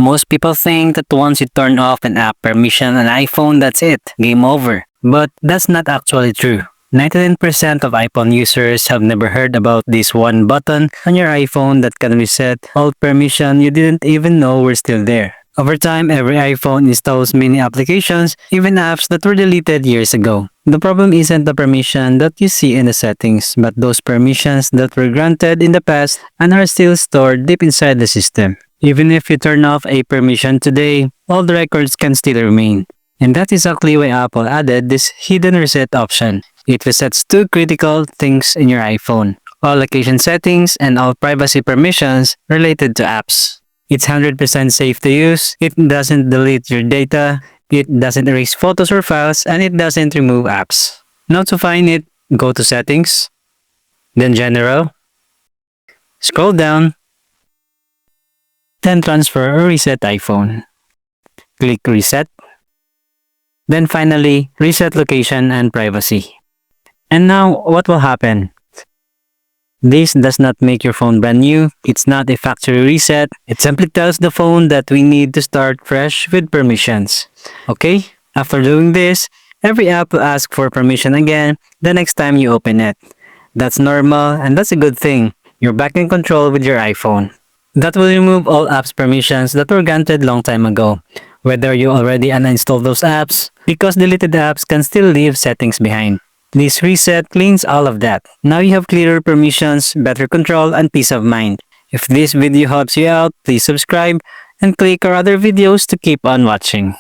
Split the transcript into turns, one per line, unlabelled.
Most people think that once you turn off an app permission on iPhone, that's it, game over. But that's not actually true. 99% of iPhone users have never heard about this one button on your iPhone that can reset all permission you didn't even know were still there. Over time, every iPhone installs many applications, even apps that were deleted years ago. The problem isn't the permission that you see in the settings, but those permissions that were granted in the past and are still stored deep inside the system. Even if you turn off a permission today, all the records can still remain. And that's exactly why Apple added this hidden reset option. It resets two critical things in your iPhone: all location settings and all privacy permissions related to apps. It's 100% safe to use, it doesn't delete your data, it doesn't erase photos or files, and it doesn't remove apps. Now to find it, go to Settings, then General, scroll down, then Transfer or Reset iPhone. Click Reset, then finally, Reset Location and Privacy. And now, what will happen? This does not make your phone brand new, it's not a factory reset, it simply tells the phone that we need to start fresh with permissions. Okay? After doing this, every app will ask for permission again the next time you open it. That's normal and that's a good thing. You're back in control with your iPhone. That will remove all apps permissions that were granted long time ago, whether you already uninstalled those apps, because deleted apps can still leave settings behind. This reset cleans all of that. Now you have clearer permissions, better control, and peace of mind. If this video helps you out, please subscribe and click our other videos to keep on watching.